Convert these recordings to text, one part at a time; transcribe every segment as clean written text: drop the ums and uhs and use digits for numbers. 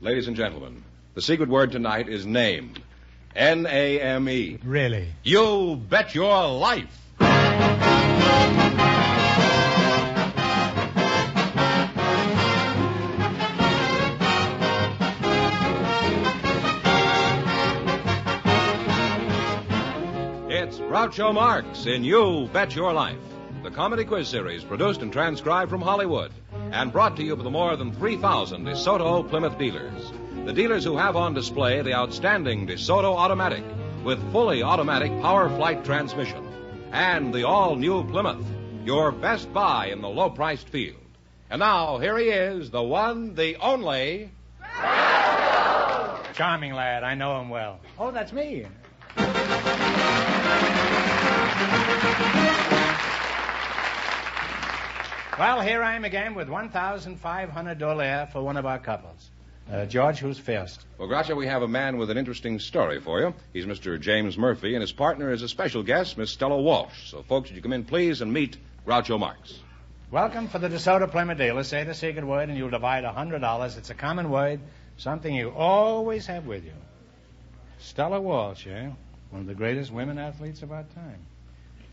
Ladies and gentlemen, the secret word tonight is name. N-A-M-E. Really? You bet your life. It's Groucho Marx in You Bet Your Life, the comedy quiz series produced and transcribed from Hollywood and brought to you by the more than 3,000 DeSoto Plymouth dealers. The dealers who have on display the outstanding DeSoto Automatic with fully automatic power flight transmission and the all-new Plymouth, your best buy in the low-priced field. And now, here he is, the one, the only... Charming lad. I know him well. Oh, that's me. Well, here I am again with $1,500 for one of our couples. George, who's first? Well, Groucho, we have a man with an interesting story for you. He's Mr. James Murphy, and his partner is a special guest, Miss Stella Walsh. So, folks, would you come in, please, and meet Groucho Marx. Welcome for the DeSoto Plymouth dealer. Say the secret word, and you'll divide $100. It's a common word, something you always have with you. Stella Walsh, eh? One of the greatest women athletes of our time.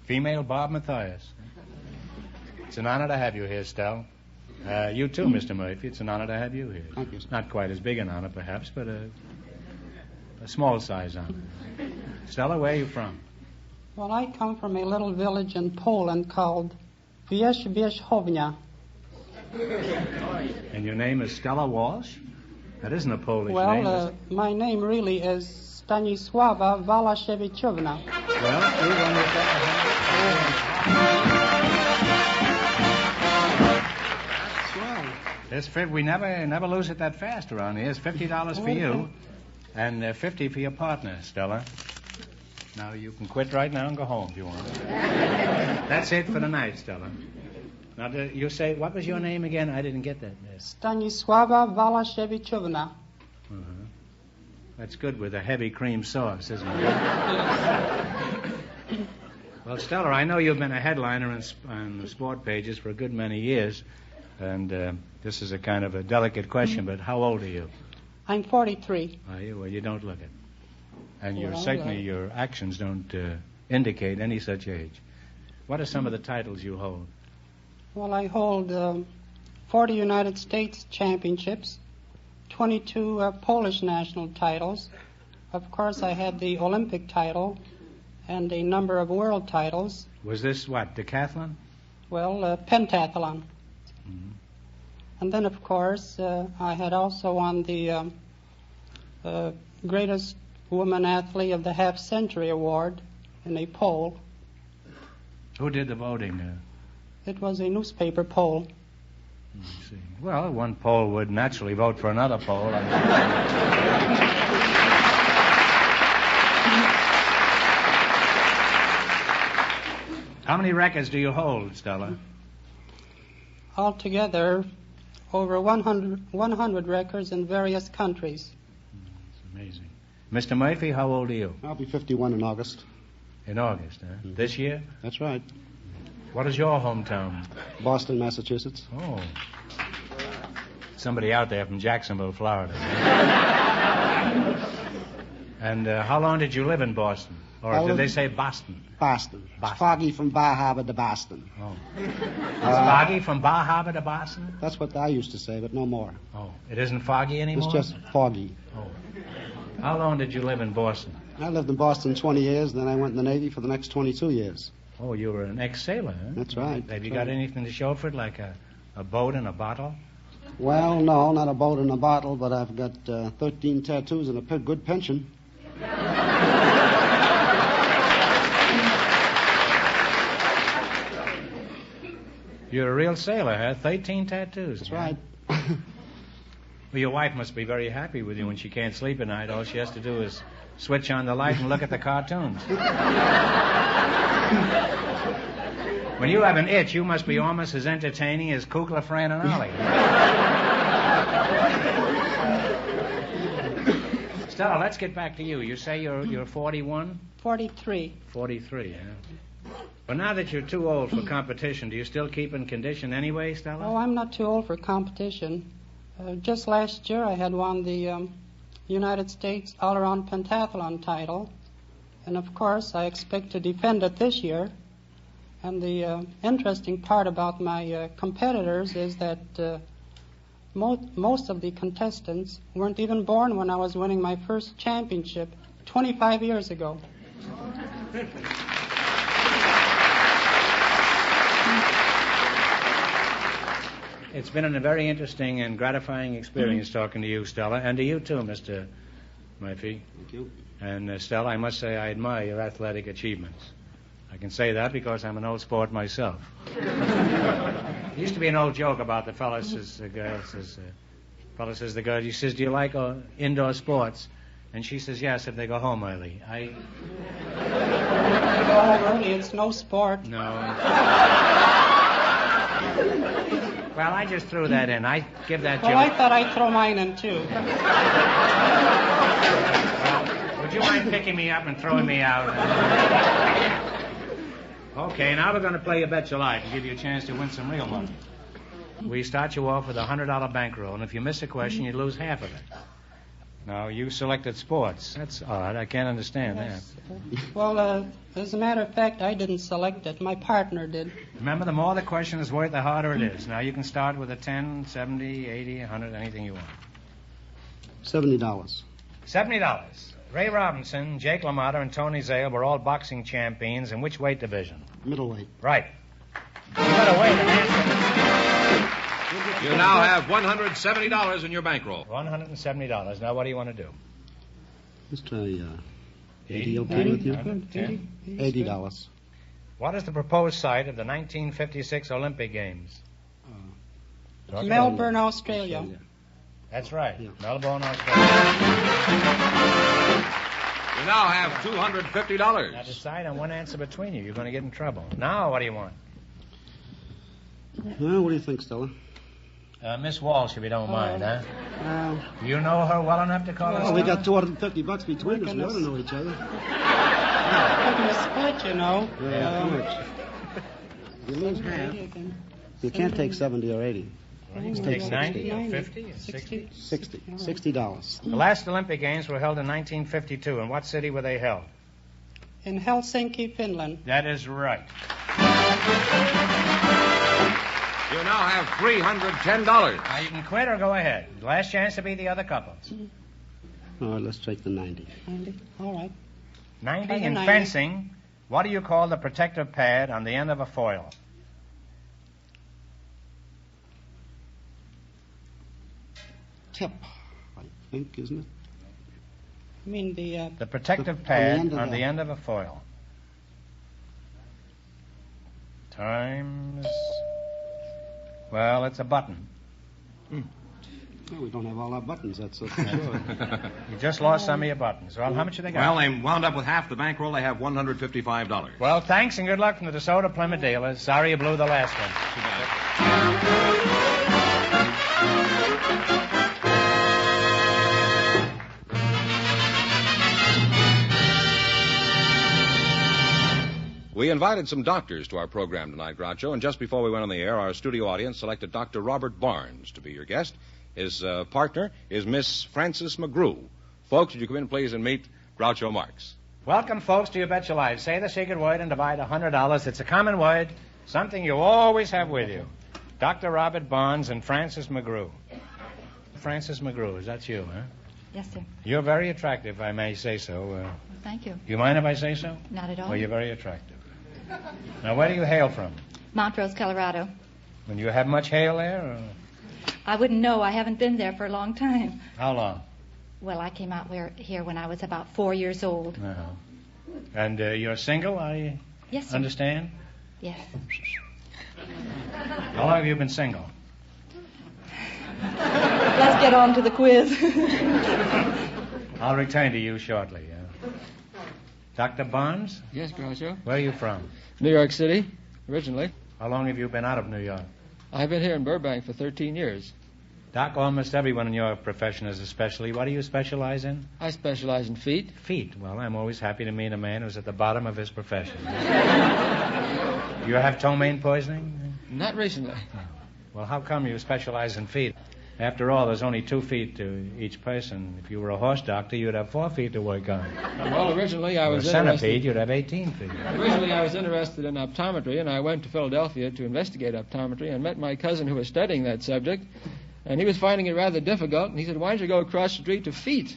Female Bob Mathias. It's an honor to have you here, Stella. You too, Mr. Murphy. It's an honor to have you here. Thank you. It's not quite as big an honor, perhaps, but a small-size honor. Stella, where are you from? Well, I come from a little village in Poland called Wierzchownia. And your name is Stella Walsh? That isn't a Polish name. Well, my name really is Stanisława Walaszewiczówna. Well, you run with that. We never lose it that fast around here. It's $50 for you, and $50 for your partner, Stella. Now you can quit right now and go home if you want. That's it for the night, Stella. Now you say, what was your name again? I didn't get that. Stanisława Walaszewiczówna. That's good with a heavy cream sauce, isn't it? Well, Stella, I know you've been a headliner on the sport pages for a good many years. And this is a kind of a delicate question, but how old are you? I'm 43. Are you? Well, you don't look it. And your actions don't indicate any such age. What are some of the titles you hold? Well, I hold 40 United States championships, 22 Polish national titles. Of course, I had the Olympic title and a number of world titles. Was this what, decathlon? Well, pentathlon. Mm-hmm. And then, of course, I had also won the greatest woman athlete of the half-century award in a poll. Who did the voting? It was a newspaper poll. Let's see. Well, one poll would naturally vote for another poll. How many records do you hold, Stella? Altogether, over 100 records in various countries. That's amazing. Mr. Murphy, how old are you? I'll be 51 in August. In August, huh? Mm-hmm. This year? That's right. What is your hometown? Boston, Massachusetts. Oh. Somebody out there from Jacksonville, Florida. And how long did you live in Boston? Or did they say Boston? Boston. It's foggy from Bar Harbor to Boston. Oh. It's foggy from Bar Harbor to Boston? That's what I used to say, but no more. Oh. It isn't foggy anymore? It's just foggy. Oh. How long did you live in Boston? I lived in Boston 20 years, then I went in the Navy for the next 22 years. Oh, you were an ex-sailor, huh? That's right. Have you got anything to show for it, like a boat and a bottle? Well, no, not a boat and a bottle, but I've got 13 tattoos and a good pension. You're a real sailor, huh? 13 tattoos. That's right. Well, your wife must be very happy with you when she can't sleep at night. All she has to do is switch on the light and look at the cartoons. When you have an itch, you must be almost as entertaining as Kugler, Fran, and Ollie. Stella, let's get back to you. You say you're 41? 43. 43, yeah. Well, now that you're too old for competition, do you still keep in condition anyway, Stella? Oh, I'm not too old for competition. Just last year I had won the United States all-around pentathlon title. And of course I expect to defend it this year. And the interesting part about my competitors is that most of the contestants weren't even born when I was winning my first championship 25 years ago. It's been a very interesting and gratifying experience talking to you, Stella, and to you too, Mr. Murphy. Thank you. And Stella, I must say I admire your athletic achievements. I can say that because I'm an old sport myself. There used to be an old joke about the fellas as the girls. Fella says the girl, he says, "Do you like indoor sports?" And she says, "Yes, if they go home early." If you go home early, it's no sport. No. Well, I just threw that in. I give that joke. Well, I thought I'd throw mine in, too. Well, would you mind picking me up and throwing me out? Okay, now we're going to play You Bet Your Life and give you a chance to win some real money. We start you off with a $100 bankroll, and if you miss a question, you lose half of it. Now, you selected sports. That's odd. I can't understand that. Well, as a matter of fact, I didn't select it. My partner did. Remember, the more the question is worth, the harder it is. Now, you can start with a 10, 70, 80, 100, anything you want. $70. $70. Ray Robinson, Jake LaMotta, and Tony Zale were all boxing champions. In which weight division? Middleweight. Right. You gotta wait and answer. You now have $170 in your bankroll. $170. Now, what do you want to do? Let's try 80 okay with you? $80. What is the proposed site of the 1956 Olympic Games? Melbourne, Australia. That's right. Yeah. Melbourne, Australia. You now have $250. Now decide on one answer between you. You're going to get in trouble. Now, what do you want? Well, what do you think, Stella? Miss Walsh, if you don't mind, huh? You know her well enough to call her? Well, we got $250 between us. We ought to know each other. We're going to split, you know. Yeah, how much? You lose half. You can't take 70 or 80. You can take 90 or 50 or 60? $60. The last Olympic Games were held in 1952. In what city were they held? In Helsinki, Finland. That is right. You now have $310. Now, you can quit or go ahead. Last chance to be the other couples. All right, let's take the 90. 90. All right. 90 in 90. fencing. What do you call the protective pad on the end of a foil? Tip, I think, isn't it? You mean The protective pad on the end of a foil. Times. Well, it's a button. Well, we don't have all our buttons, that's for sure. You just lost some of your buttons. Well, how much have they got? Well, they wound up with half the bankroll. They have $155. Well, thanks and good luck from the DeSoto Plymouth dealers. Sorry you blew the last one. We invited some doctors to our program tonight, Groucho, and just before we went on the air, our studio audience selected Dr. Robert Barnes to be your guest. His partner is Miss Frances McGrew. Folks, would you come in, please, and meet Groucho Marx. Welcome, folks, to You Bet Your Life. Say the secret word and divide $100. It's a common word, something you always have with you. Dr. Robert Barnes and Frances McGrew. Frances McGrew, is that you, huh? Yes, sir. You're very attractive, if I may say so. Thank you. You mind if I say so? Not at all. Well, you're very attractive. Now, where do you hail from? Montrose, Colorado. And you have much hail there? Or? I wouldn't know. I haven't been there for a long time. How long? Well, I came out here when I was about 4 years old. Uh-huh. And you're single, I Yes, sir. understand? Yes. How long have you been single? Let's get on to the quiz. I'll return to you shortly. Dr. Barnes, Yes, Groucho. where are you from? New York City, originally. How long have you been out of New York? I've been here in Burbank for 13 years. Doc, almost everyone in your profession is a specialty. What do you specialize in? I specialize in feet. Feet. Well, I'm always happy to meet a man who's at the bottom of his profession. You have ptomaine poisoning? Not recently. Well, how come you specialize in feet? After all, there's only 2 feet to each person. If you were a horse doctor, you'd have 4 feet to work on. Well, originally I was a centipede, you'd have 18 feet. Originally I was interested in optometry, and I went to Philadelphia to investigate optometry and met my cousin who was studying that subject, and he was finding it rather difficult, and he said, why don't you go across the street to feet?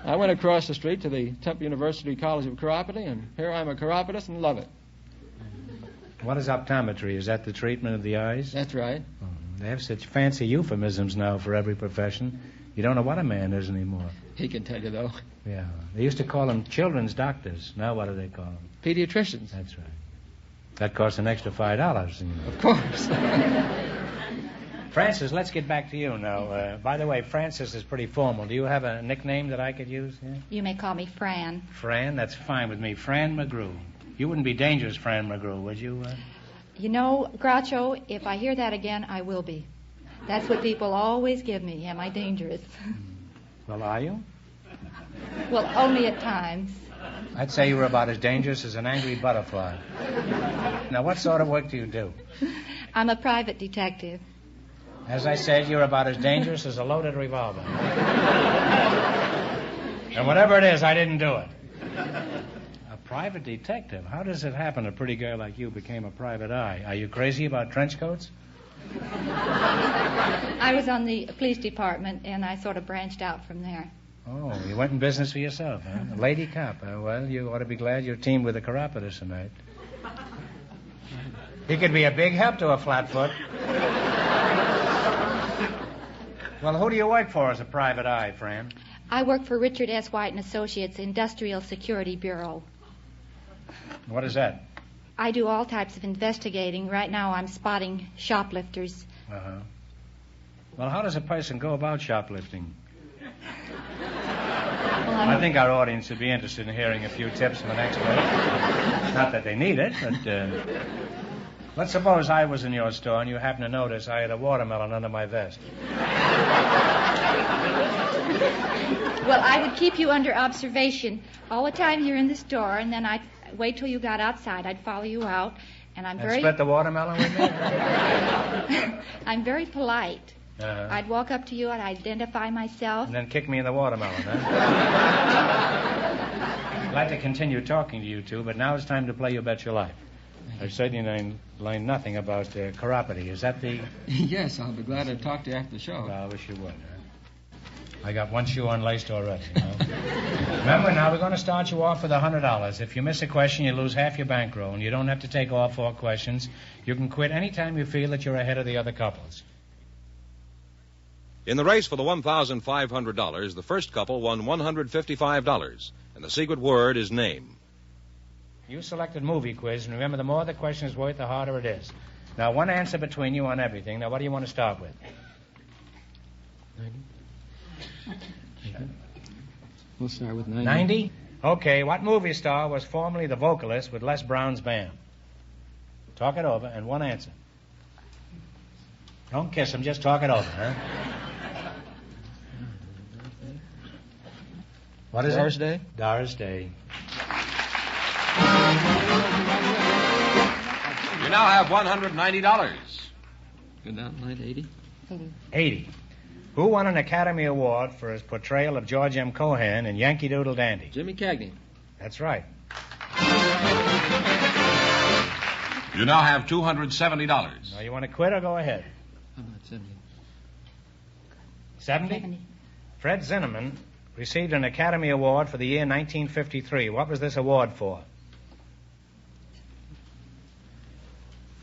I went across the street to the Temple University College of Chiropody, and here I'm a chiropodist and love it. What is optometry? Is that the treatment of the eyes? That's right. They have such fancy euphemisms now for every profession. You don't know what a man is anymore. He can tell you, though. Yeah. They used to call them children's doctors. Now what do they call them? Pediatricians. That's right. That costs an extra $5. You know. Of course. Francis, let's get back to you now. By the way, Francis is pretty formal. Do you have a nickname that I could use? Yeah? You may call me Fran. Fran? That's fine with me. Fran McGrew. You wouldn't be dangerous, Fran McGrew, would you? You know, Groucho, if I hear that again, I will be. That's what people always give me. Am I dangerous? Well, are you? Well, only at times. I'd say you were about as dangerous as an angry butterfly. Now, what sort of work do you do? I'm a private detective. As I said, you're about as dangerous as a loaded revolver. And whatever it is, I didn't do it. A private detective? How does it happen a pretty girl like you became a private eye? Are you crazy about trench coats? I was on the police department, and I sort of branched out from there. Oh, you went in business for yourself, huh? A lady cop. Well, you ought to be glad you're teamed with a chiropodist tonight. He could be a big help to a flatfoot. Well, who do you work for as a private eye, Fran? I work for Richard S. White and Associates Industrial Security Bureau. What is that? I do all types of investigating. Right now I'm spotting shoplifters. Uh-huh. Well, how does a person go about shoplifting? Well, I think our audience would be interested in hearing a few tips from an expert. Not that they need it, but let's suppose I was in your store and you happen to notice I had a watermelon under my vest. Well, I would keep you under observation all the time you're in the store, and then I'd wait till you got outside. I'd follow you out, and I'm very... split the watermelon with me? I'm very polite. Uh-huh. I'd walk up to you, I'd identify myself. And then kick me in the watermelon, huh? I'd like to continue talking to you two, but now it's time to play You Bet Your Life. I've certainly learned nothing about chiropody. Is that the... Yes, I'll be glad to talk to you after the show. Well, I wish you would, huh? I got one shoe unlaced already, you know. Remember, now we're going to start you off with $100. If you miss a question, you lose half your bankroll, and you don't have to take all 4 questions. You can quit any time you feel that you're ahead of the other couples. In the race for the $1,500, the first couple won $155, and the secret word is name. You selected movie quiz, and remember, the more the question is worth, the harder it is. Now, one answer between you on everything. Now, what do you want to start with? 90. We'll start with 90. 90? Okay, what movie star was formerly the vocalist with Les Brown's band? Talk it over, and one answer. Don't kiss him, just talk it over, huh? What is Doris it? Day? Doris Day. You now have $190. Go down line 80. 80. Who won an Academy Award for his portrayal of George M. Cohan in Yankee Doodle Dandy? Jimmy Cagney. That's right. You now have $270. Now, you want to quit or go ahead? How about 70? 70? Fred Zinnemann received an Academy Award for the year 1953. What was this award for?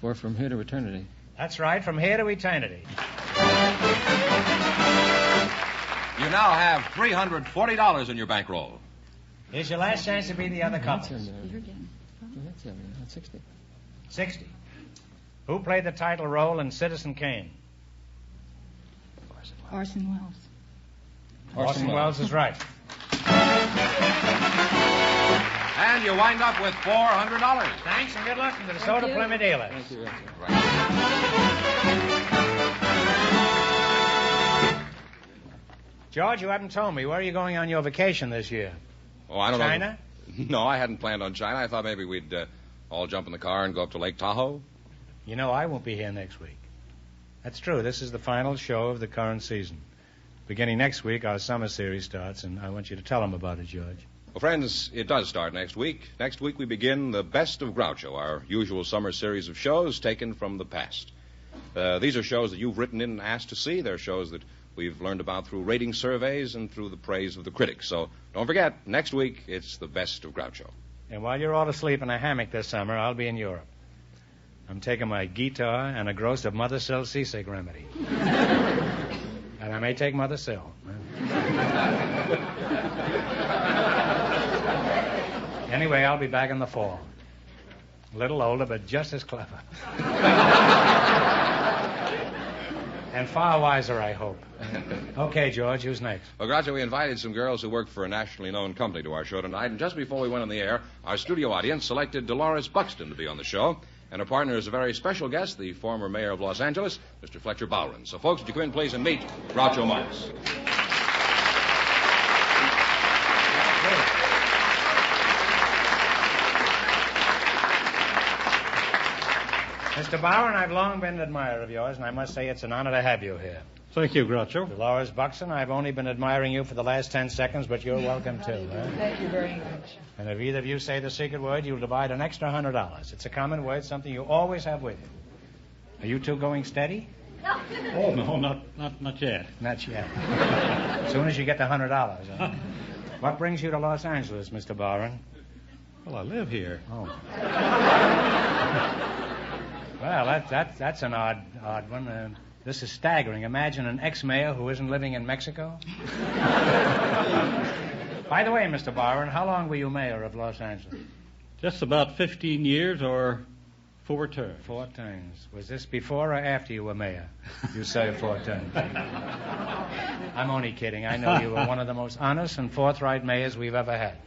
For From Here to Eternity. That's right, From Here to Eternity. You now have $340 in your bankroll. Here's your last chance to be the other couple. That's 70, not 60. 60. Who played the title role in Citizen Kane? Orson Welles. Orson Welles is right. And you wind up with $400. Thanks and good luck to the DeSoto Plymouth dealers. Thank you, Richard. George, you haven't told me. Where are you going on your vacation this year? Oh, I don't know. China? No, I hadn't planned on China. I thought maybe we'd all jump in the car and go up to Lake Tahoe. You know, I won't be here next week. That's true. This is the final show of the current season. Beginning next week, our summer series starts, and I want you to tell them about it, George. Well, friends, it does start next week. Next week we begin the Best of Groucho, our usual summer series of shows taken from the past. These are shows that you've written in and asked to see. They're shows that we've learned about through rating surveys and through the praise of the critics. So don't forget, next week it's the Best of Groucho. And while you're all asleep in a hammock this summer, I'll be in Europe. I'm taking my guitar and a gross of Mother Sill seasick remedy. And I may take Mother Sill. Anyway, I'll be back in the fall. A little older, but just as clever. And far wiser, I hope. Okay, George, who's next? Well, Groucho, we invited some girls who work for a nationally known company to our show tonight, and just before we went on the air, our studio audience selected Dolores Buxton to be on the show, and her partner is a very special guest, the former mayor of Los Angeles, Mr. Fletcher Bowron. So, folks, would you come in, please, and meet Groucho Marx. Mr. Bowron, I've long been an admirer of yours, and I must say it's an honor to have you here. Thank you, Groucho. Dolores Buxton, I've only been admiring you for the last 10 seconds, but you're welcome, too. Thank you very much. And if either of you say the secret word, you'll divide an extra $100. It's a common word, something you always have with you. Are you two going steady? Oh, no, not yet. Not yet. As soon as you get the $100. Huh? What brings you to Los Angeles, Mr. Bowron? Well, I live here. Oh. Well, that's an odd one. This is staggering. Imagine an ex-mayor who isn't living in Mexico. By the way, Mr. Bowron, how long were you mayor of Los Angeles? Just about 15 years or 4 terms. 4 terms. Was this before or after you were mayor? You served 4 terms. I'm only kidding. I know you were one of the most honest and forthright mayors we've ever had.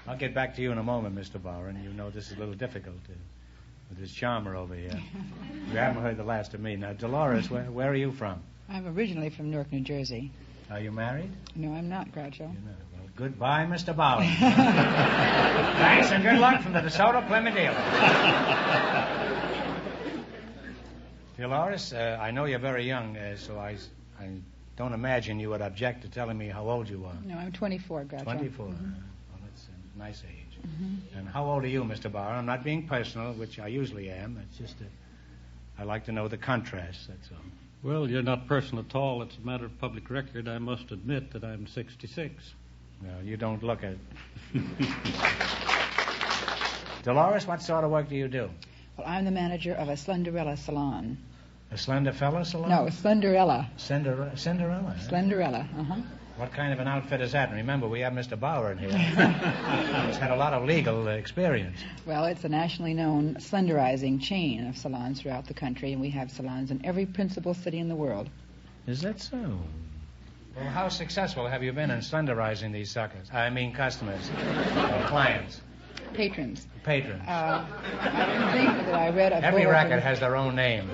I'll get back to you in a moment, Mr. Bowron. You know this is a little difficult with this charmer over here. You haven't heard the last of me. Now, Dolores, where are you from? I'm originally from Newark, New Jersey. Are you married? No, I'm not, Groucho. Well, goodbye, Mr. Bowron. Thanks and good luck from the DeSoto Plymouth dealer. Dolores, I know you're very young, so I don't imagine you would object to telling me how old you are. No, I'm 24, Groucho. 24. Mm-hmm. Well, that's a nice age. Mm-hmm. And how old are you, Mr. Bowron? I'm not being personal, which I usually am. It's just that I like to know the contrast, that's all. Well, you're not personal at all. It's a matter of public record. I must admit that I'm 66. Well, you don't look it. Dolores, what sort of work do you do? Well, I'm the manager of a Slenderella salon. A slender fella salon? No, Slenderella. Cinderella? Slenderella, uh-huh. What kind of an outfit is that? And remember, we have Mr. Bowron here. He's had a lot of legal experience. Well, it's a nationally known slenderizing chain of salons throughout the country, and we have salons in every principal city in the world. Is that so? Well, how successful have you been in slenderizing these suckers? I mean customers, clients. Patrons. Patrons. I think that I read a Every bulletin. racket has their own name.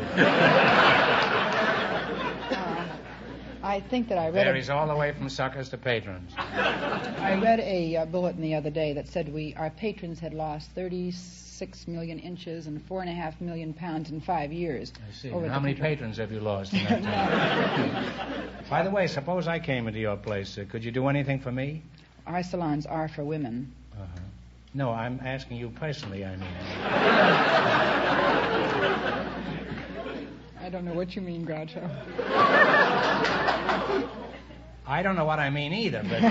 I think that I read Varies all the way from suckers to patrons. I read a bulletin the other day that said our patrons had lost 36 million inches and 4.5 million pounds in 5 years. I see. How many patrons have you lost in that time? By the way, suppose I came into your place. Could you do anything for me? Our salons are for women. Uh-huh. No, I'm asking you personally, I mean. I don't know what you mean, Groucho. I don't know what I mean either, but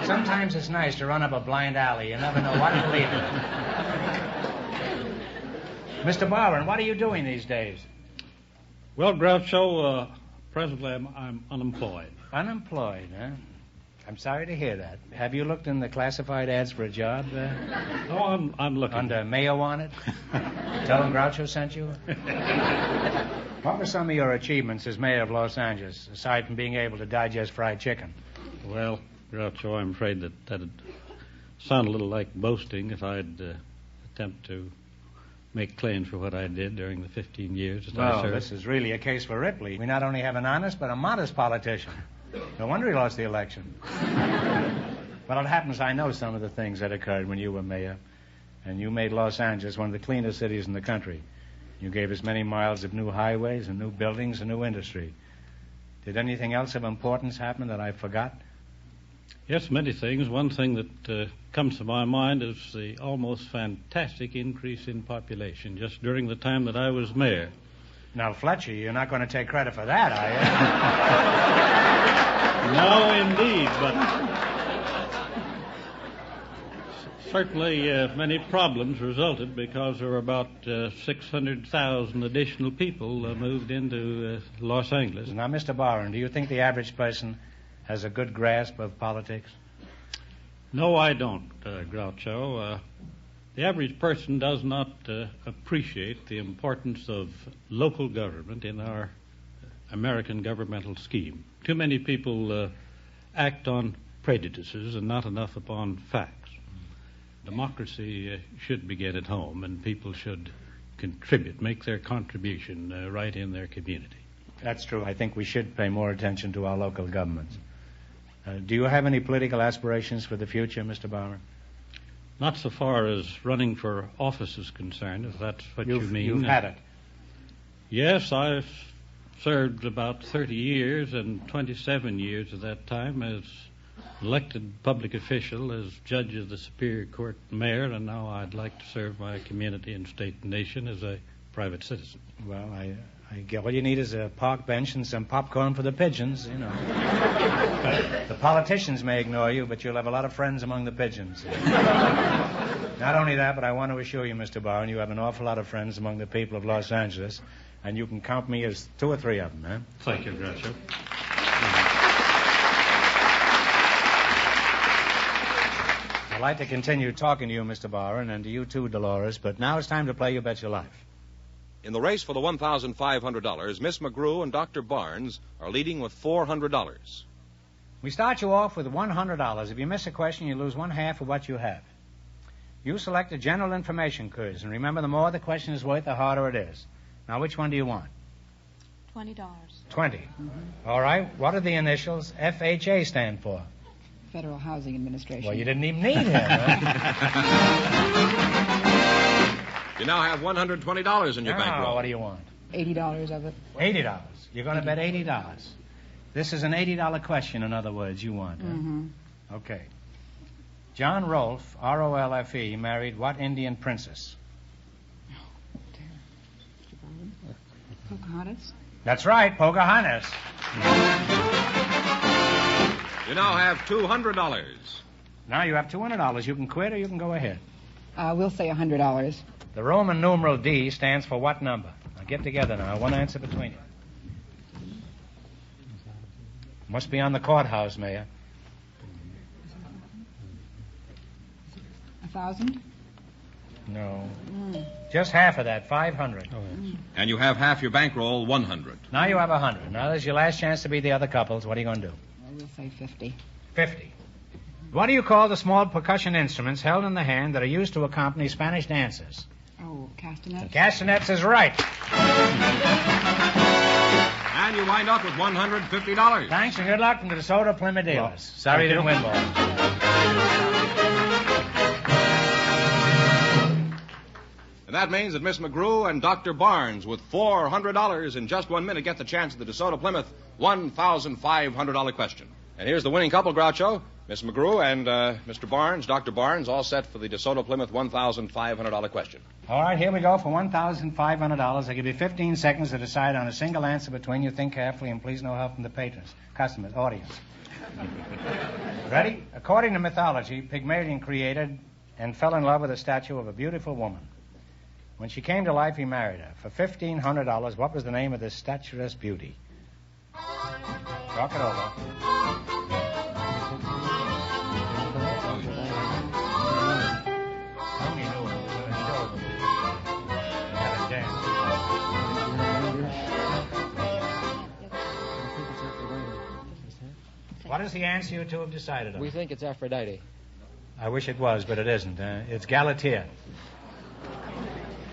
sometimes it's nice to run up a blind alley. You never know what to believe in. Mr. Bowron, what are you doing these days? Well, Groucho, presently I'm unemployed. Unemployed, huh? I'm sorry to hear that. Have you looked in the classified ads for a job? No, I'm looking. Under Mayo Wanted? Tell them Groucho sent you? What were some of your achievements as mayor of Los Angeles, aside from being able to digest fried chicken? Well, Groucho, I'm afraid that'd sound a little like boasting if I'd attempt to make claims for what I did during the 15 years that I served. This is really a case for Ripley. We not only have an honest, but a modest politician. No wonder he lost the election. Well, it happens I know some of the things that occurred when you were mayor. And you made Los Angeles one of the cleanest cities in the country. You gave us many miles of new highways and new buildings and new industry. Did anything else of importance happen that I forgot? Yes, many things. One thing that comes to my mind is the almost fantastic increase in population just during the time that I was mayor. Now, Fletcher, you're not going to take credit for that, are you? No, indeed, but certainly many problems resulted because there were about 600,000 additional people moved into Los Angeles. Now, Mr. Barron, do you think the average person has a good grasp of politics? No, I don't, Groucho. The average person does not appreciate the importance of local government in our American governmental scheme. Too many people act on prejudices and not enough upon facts. Democracy should begin at home, and people should contribute, make their contribution right in their community. That's true. I think we should pay more attention to our local governments. Do you have any political aspirations for the future, Mr. Barron? Not so far as running for office is concerned, if that's what you mean. You've had it. Yes, I've served about 30 years, and 27 years of that time as elected public official, as judge of the Superior Court mayor, and now I'd like to serve my community and state and nation as a private citizen. Well, I get all you need is a park bench and some popcorn for the pigeons, you know. The politicians may ignore you, but you'll have a lot of friends among the pigeons. Not only that, but I want to assure you, Mr. Barron, you have an awful lot of friends among the people of Los Angeles, and you can count me as 2 or 3 of them, eh? Thank you, Groucho. I'd like to continue talking to you, Mr. Barron, and to you too, Dolores, but now it's time to play You Bet Your Life. In the race for the $1,500, Miss McGrew and Dr. Barnes are leading with $400. We start you off with $100. If you miss a question, you lose 1/2 of what you have. You select a general information quiz, and remember, the more the question is worth, the harder it is. Now, which one do you want? $20. 20. Mm-hmm. All right. What do the initials FHA stand for? Federal Housing Administration. Well, you didn't even need him, huh? You now have $120 in your bankroll. What do you want? $80 of it. $80. You're going to bet $80. This is an $80 question, in other words, you want. Mm-hmm. Huh? Okay. John Rolfe, R-O-L-F-E, married what Indian princess? Oh, dear. Pocahontas? That's right, Pocahontas. You now have $200. Now you have $200. You can quit or you can go ahead. We'll say $100. The Roman numeral D stands for what number? Now get together now. One answer between you. Must be on the courthouse, Mayor. 1,000? No. Just half of that, 500. And you have half your bankroll, 100. Now you have 100. Now there's your last chance to beat the other couples. What are you going to do? We'll say 50. 50. What do you call the small percussion instruments held in the hand that are used to accompany Spanish dances? Oh, castanets? Castanets is right. And you wind up with $150. Thanks and good luck from the DeSoto Plymouth dealers. Sorry you didn't win, boys. And that means that Miss McGrew and Dr. Barnes, with $400 in just 1 minute, get the chance at the DeSoto Plymouth $1,500 question. And here's the winning couple, Groucho. Miss McGrew and Mr. Barnes, Dr. Barnes, all set for the DeSoto Plymouth $1,500 question. All right, here we go for $1,500. I give you 15 seconds to decide on a single answer between you. Think carefully, and please no help from the patrons, customers, audience. Ready? According to mythology, Pygmalion created and fell in love with a statue of a beautiful woman. When she came to life, he married her. For $1,500, what was the name of this statuesque beauty? Talk it over. Tony knew it. He was going to show them. He had a dance. What is the answer you two have decided on? We think it's Aphrodite. I wish it was, but it isn't. It's Galatea.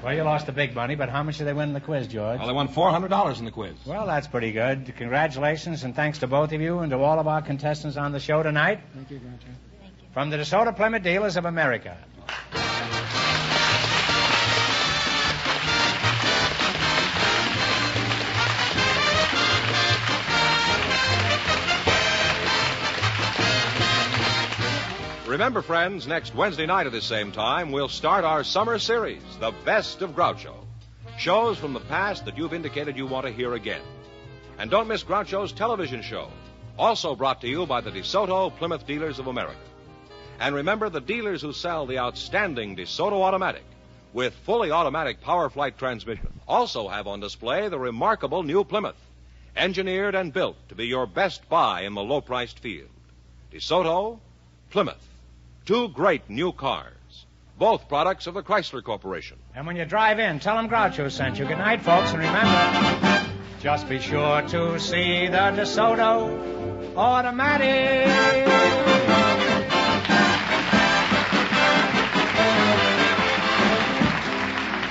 Well, you lost the big money, but how much did they win in the quiz, George? Well, they won $400 in the quiz. Well, that's pretty good. Congratulations, and thanks to both of you and to all of our contestants on the show tonight. Thank you, Groucho. Thank you. from the DeSoto Plymouth Dealers of America. Remember, friends, next Wednesday night at the same time, we'll start our summer series, The Best of Groucho. Shows from the past that you've indicated you want to hear again. And don't miss Groucho's television show, also brought to you by the DeSoto Plymouth Dealers of America. And remember, the dealers who sell the outstanding DeSoto Automatic with fully automatic power flight transmission also have on display the remarkable new Plymouth, engineered and built to be your best buy in the low-priced field. DeSoto, Plymouth. Two great new cars, both products of the Chrysler Corporation. And when you drive in, tell them Groucho sent you. Good night, folks, and remember, just be sure to see the DeSoto Automatic.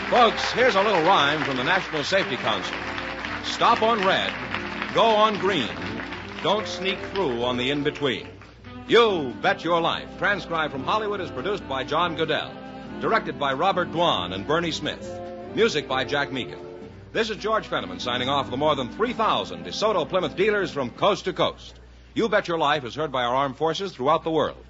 Folks, here's a little rhyme from the National Safety Council. Stop on red, go on green, don't sneak through on the in-between. You Bet Your Life, transcribed from Hollywood, is produced by John Goodell. Directed by Robert Dwan and Bernie Smith. Music by Jack Meekin. This is George Fenneman signing off for the more than 3,000 DeSoto Plymouth dealers from coast to coast. You Bet Your Life is heard by our armed forces throughout the world.